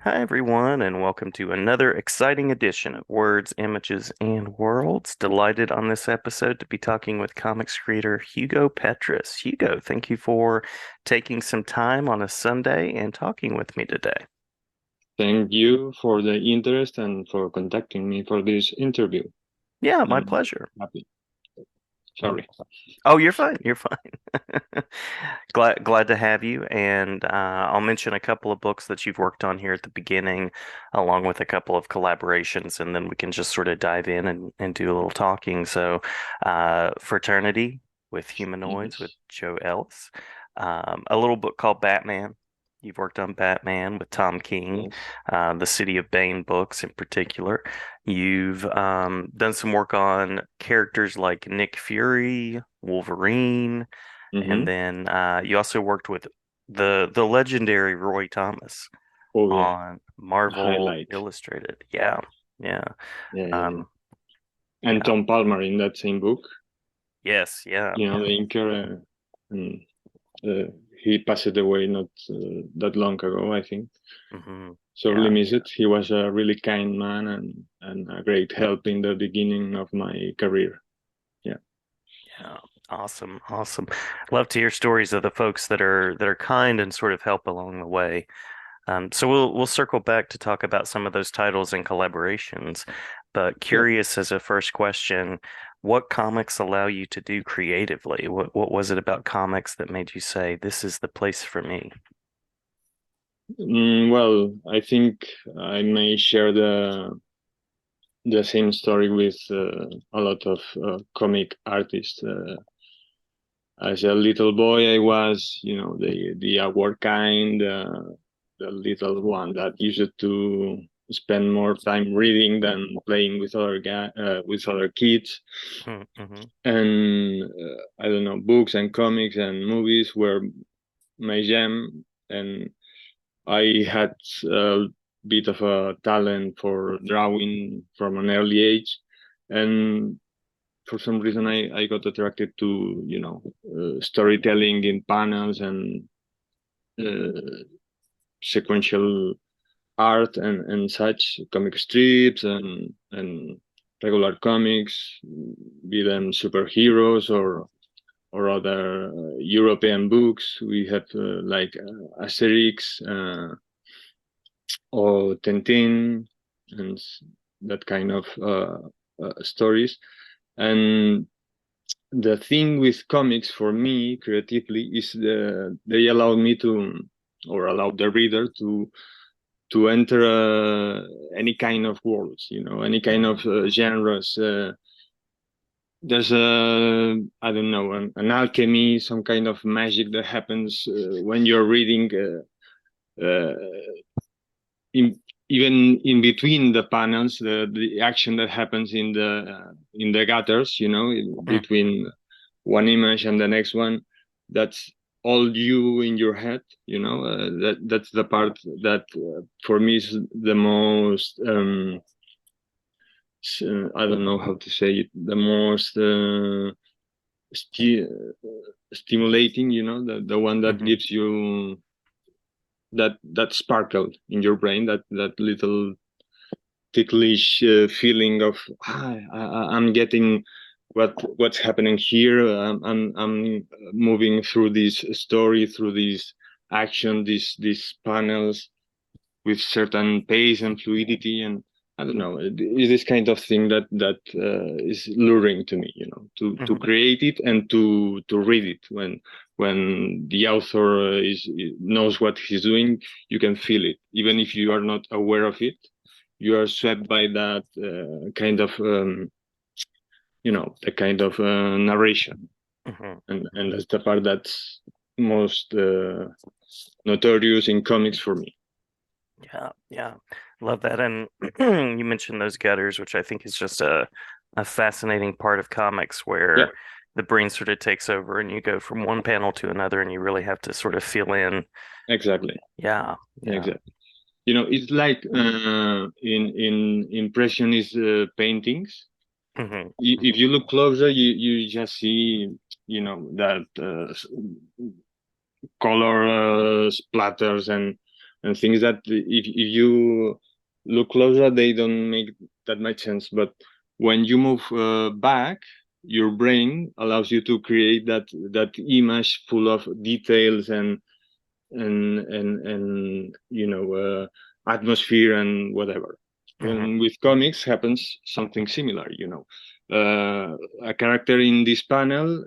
Hi, everyone, and welcome to another exciting edition of Words, Images, and Worlds. Delighted on this episode to be talking with comics creator Hugo Petrus. Hugo, thank you for taking some time on a Sunday and talking with me today. Thank you for the interest and for contacting me for this interview. Yeah, my I'm pleasure. happy. Sorry. Oh, you're fine. You're fine. Glad to have you. And I'll mention a couple of books that you've worked on here at the beginning, along with a couple of collaborations, and then we can just sort of dive in and do a little talking. So, Fraternity with Humanoids with Yes. Joe Ellis, a little book called Batman. You've worked on Batman with Tom King, Yes. the City of Bane books in particular. You've done some work on characters like Nick Fury, Wolverine, and Mm-hmm. then you also worked with the legendary Roy Thomas Oh yeah. on Marvel Highlight. Illustrated. Yeah, yeah. Yeah, yeah, yeah. Um, And yeah. Tom Palmer in that same book. Yes, yeah, You know, yeah. the inker. And, he passed away not that long ago, I think. Sorely Yeah, miss it. He was a really kind man and a great help in the beginning of my career. Yeah. yeah. Awesome, awesome. Love to hear stories of the folks that are kind and sort of help along the way. So we'll circle back to talk about some of those titles and collaborations. But Sure. curious as a first question, what comics allow you to do creatively? What was it about comics that made you say, this is the place for me? Well, I think I may share the same story with a lot of comic artists. As a little boy, I was, the awkward kind, the little one that used to spend more time reading than playing with with other kids. Mm-hmm. And I don't know, books and comics and movies were my jam, and I had a bit of a talent for drawing from an early age, and for some reason I got attracted to storytelling in panels and uh, sequential art and such comic strips and regular comics, be them superheroes or other European books. We have like Asterix. Or Tintin and that kind of stories. And the thing with comics for me creatively is they allow me to, or allow the reader to enter any kind of worlds, any kind of genres. There's I don't know, an alchemy, some kind of magic that happens when you're reading. In, Even in between the panels, the action that happens in the gutters, between one image and the next one, that's all you in your head. That's the part that for me is the most I don't know how to say it, the most stimulating. The one that Mm-hmm. gives you that sparkle in your brain, that little ticklish feeling of I'm getting what's happening here. I'm moving through this story, through this action, these panels with certain pace and fluidity, and I don't know. It's this kind of thing that is luring to me. To Mm-hmm. create it and to read it when the author knows what he's doing. You can feel it, even if you are not aware of it. You are swept by that kind of the kind of narration, Mm-hmm. and that's the part that's most notorious in comics for me. Yeah, yeah. Love that. And you mentioned those gutters, which I think is just a fascinating part of comics Yeah, where the brain sort of takes over and you go from one panel to another and you really have to sort of fill in. exactly, Yeah, yeah. exactly. It's like in impressionist paintings. Hmm. If Hmm. you look closer, you just see that color splatters and and things that if you look closer, they don't make that much sense. But when you move back, your brain allows you to create that image full of details and atmosphere and whatever. Hmm. And with comics happens something similar. A character in this panel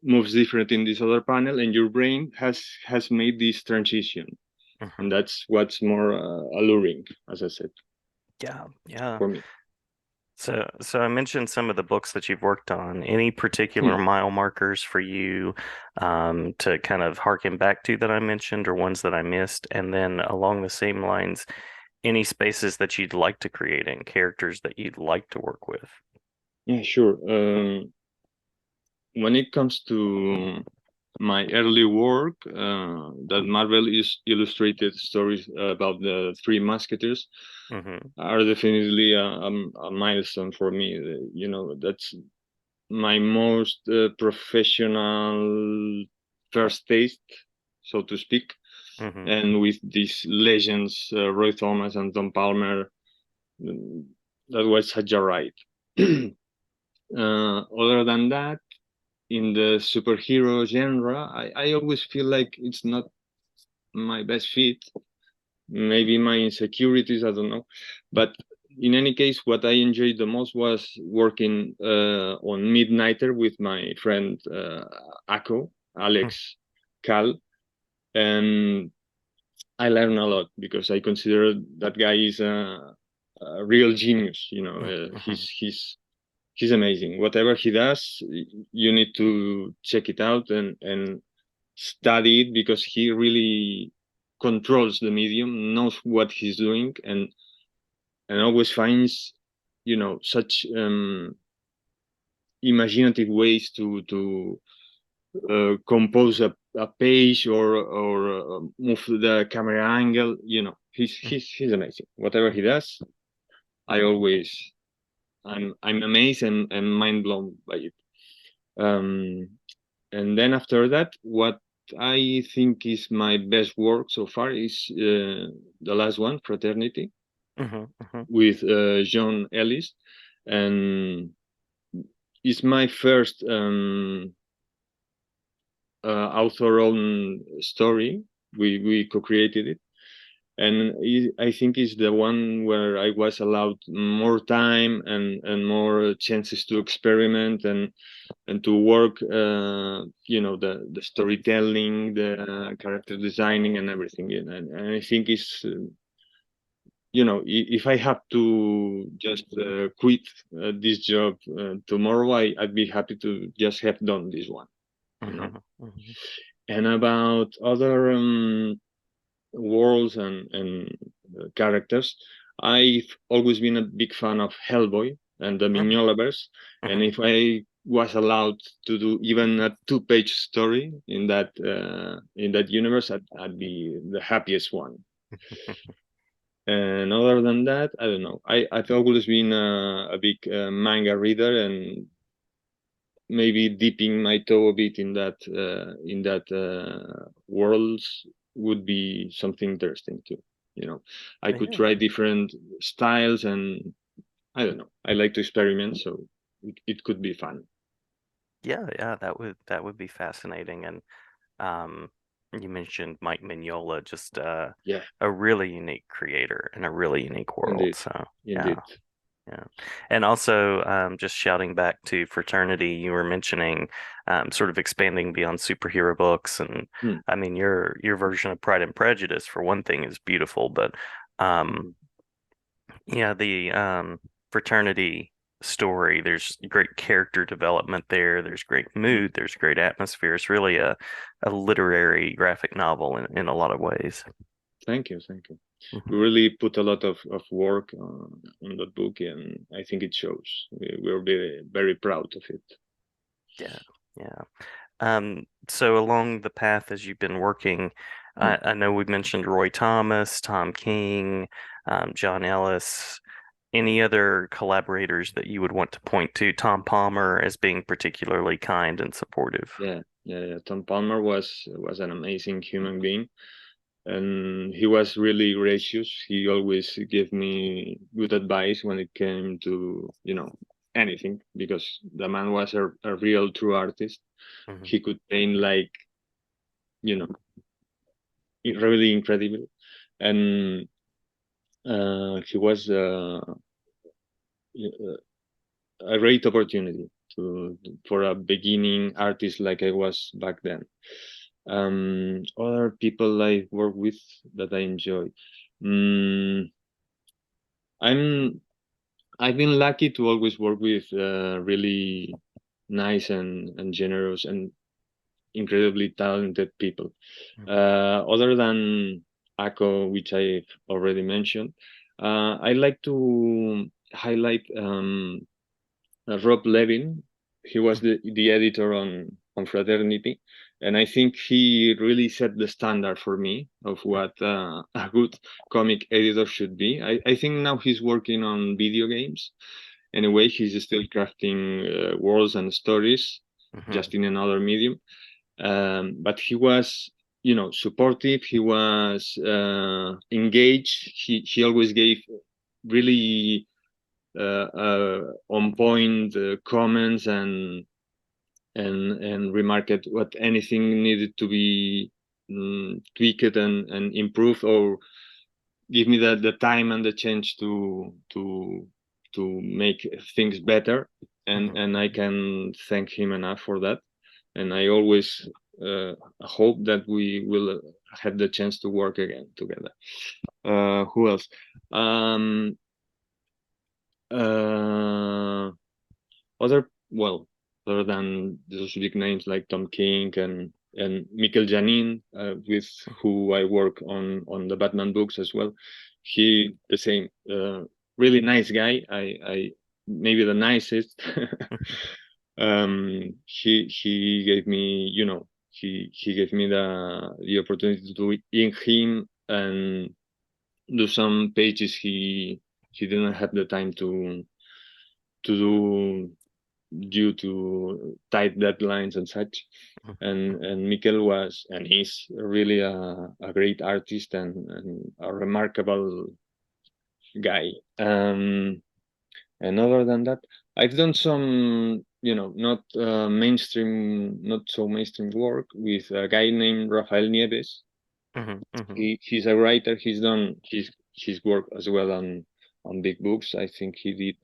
moves different in this other panel, and your brain has made this transition, Hmm. and that's what's more alluring, as I said, Yeah, yeah. for me. So I mentioned some of the books that you've worked on. Any particular Hmm. mile markers for you to kind of harken back to that I mentioned, or ones that I missed? And then along the same lines, any spaces that you'd like to create in, characters that you'd like to work with? Yeah, sure. When it comes to my early work, that Marvel is illustrated stories about the Three Musketeers Hmm. are definitely a milestone for me. That's my most professional first taste, so to speak. Hmm. And with these legends, Roy Thomas and Tom Palmer, mm, that was such a ride. Other than that, in the superhero genre, I always feel like it's not my best fit. Maybe my insecurities, I don't know. But in any case, what I enjoyed the most was working on Midnighter with my friend Ako, Alex, Cal, and I learned a lot because I consider that guy is a real genius. Hmm. He's amazing. Whatever he does, you need to check it out and study it because he really controls the medium, knows what he's doing, and always finds, such imaginative ways to compose a page or move the camera angle. He's amazing. Whatever he does, I always I'm amazed and mind blown by it. Um, and then after that, what I think is my best work so far is the last one, Fraternity, Hmm. Hmm. with Joe Ellis, and it's my first author-owned story. We co-created it, and I think it's the one where I was allowed more time and more chances to experiment and to work the storytelling, the character designing and everything. And I think it's if I have to just quit this job tomorrow, I'd be happy to just have done this one. you know Hmm. Hmm. and about other worlds and characters, I've always been a big fan of Hellboy and the Mignolaverse. And Hmm. if I was allowed to do even a two-page story in that universe, I'd be the happiest one. And other than that, I don't know. I've always been a big manga reader, and maybe dipping my toe a bit in that worlds would be something interesting too. I could Yeah. try different styles, and I don't know. I like to experiment, so it could be fun. Yeah, yeah, that would be fascinating. And um, you mentioned Mike Mignola, just Yeah, a really unique creator in a really unique world. indeed, So yeah, indeed. yeah. And also, just shouting back to Fraternity, you were mentioning sort of expanding beyond superhero books, and Hmm. I mean your version of Pride and Prejudice, for one thing, is beautiful, but um, yeah, the fraternity story, there's great character development there. There's great Hmm. mood. There's great atmosphere. It's really a literary graphic novel in a lot of ways. Thank you, thank you. We Mhm. really put a lot of work on that book, and I think it shows. We're very very proud of it. Yeah, yeah. So along the path as you've been working, Hmm. I know we mentioned Roy Thomas, Tom King, John Ellis. Any other collaborators that you would want to point to? Tom Palmer as being particularly kind and supportive. Yeah, yeah, yeah. Tom Palmer was an amazing human being. and he was really gracious. He always gave me good advice when it came to, anything, because the man was a real true artist. Hmm. He could paint like, you know really incredible, and he was a great opportunity for a beginning artist like I was back then. Other people I work with that I enjoy. Mm, I'm I've been lucky to always work with really nice and generous and incredibly talented people. Other than Ako, which I've already mentioned, I like to highlight Rob Levin. He was the editor on Fraternity, and I think he really set the standard for me of what a good comic editor should be. I think now he's working on video games. Anyway, he's still crafting worlds and stories, Hmm. just in another medium. But he was, supportive. He was engaged. He always gave really on point comments, and remarked what anything needed to be tweaked and improved, or give me the time and the chance to make things better, Hmm. and I can thank him enough for that. And I always hope that we will have the chance to work again together. Who else? Um, uh, other well, other than those big names like Tom King and Mikel Janin, with who I work on the Batman books as well. He the same, really nice guy. I maybe the nicest. He gave me, he gave me the opportunity to ink him and do some pages he didn't have the time to do due to tight deadlines and such. And Mikel was and is really a great artist and a remarkable guy. And other than that, I've done some, not not so mainstream work with a guy named Rafael Nieves. Hmm. Hmm. He's a writer. He's done his work as well on big books. I think he did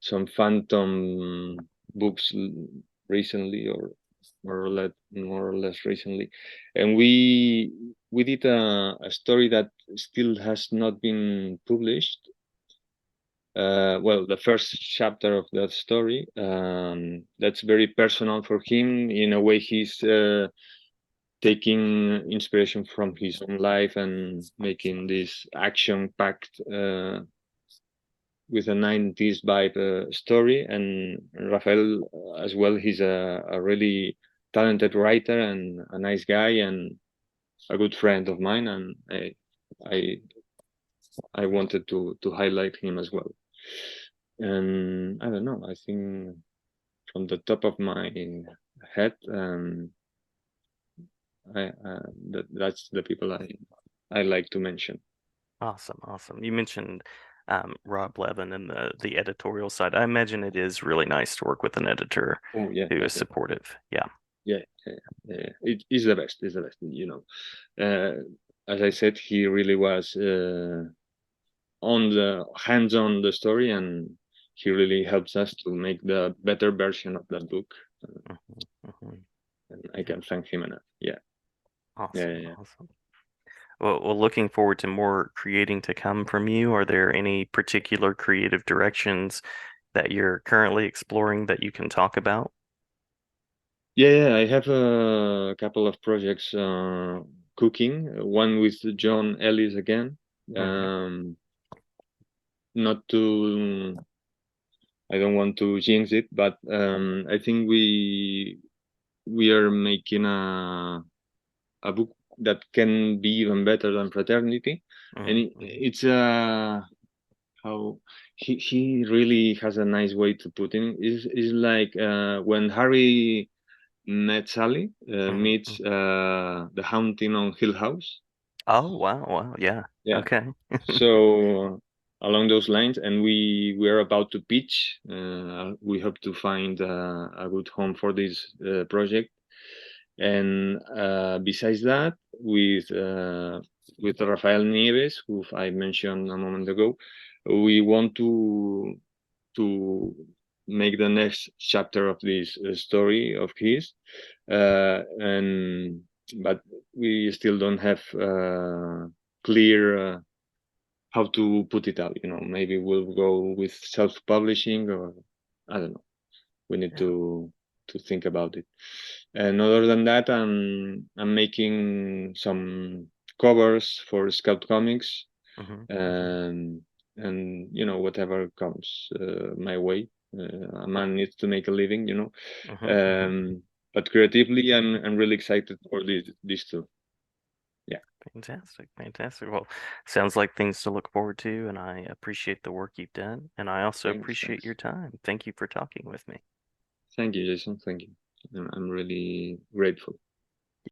some Phantom books recently, or more or less recently, and we did a story that still has not been published. Well, the first chapter of that story, that's very personal for him. In a way, he's taking inspiration from his own life and making this action-packed, with a 90s vibe story. And Rafael, as well, he's a really talented writer and a nice guy and a good friend of mine. And I, I wanted to highlight him as well. And I don't know, I think from the top of my head, that's the people I like to mention. Awesome, awesome. You mentioned Rob Levin and the editorial side. I imagine it is really nice to work with an editor Oh yeah, who is definitely. supportive. Yeah. Yeah, yeah, yeah. It is the best. It's the best. As I said, he really was on the hands on the story, and he really helps us to make the better version of that book. Hmm. Hmm. And I Yeah. can thank him enough. Yeah, yeah, Awesome, yeah. awesome. Well, looking forward to more creating to come from you. Are there any particular creative directions that you're currently exploring that you can talk about? Yeah, I have a couple of projects cooking. One with John Ellis again. Hmm. Not to, I don't want to jinx it, but I think we are making a book that can be even better than Fraternity, and Hmm. it's how he really has a nice way to put in. Is like when Harry Met Sally meets Mm. The Haunting on Hill House. Oh, wow, wow, yeah. Yeah. Okay. So along those lines, and we're about to pitch. We hope to find a good home for this project. And besides that, with Rafael Nieves, who I mentioned a moment ago, we want to make the next chapter of this story of his, and but we still don't have clear how to put it out. Maybe we'll go with self-publishing, or I don't know. We need Yeah. to think about it. And other than that, I'm making some covers for Scout Comics, Hmm. Hmm. and whatever comes my way. A man needs to make a living. Hmm. Hmm. But creatively, I'm really excited for these two. Yeah, Fantastic, fantastic. Well, sounds like things to look forward to, and I appreciate the work you've done, and I also appreciate thanks. your time. Thank you for talking with me. Thank you, Jason. Thank you. I'm really grateful.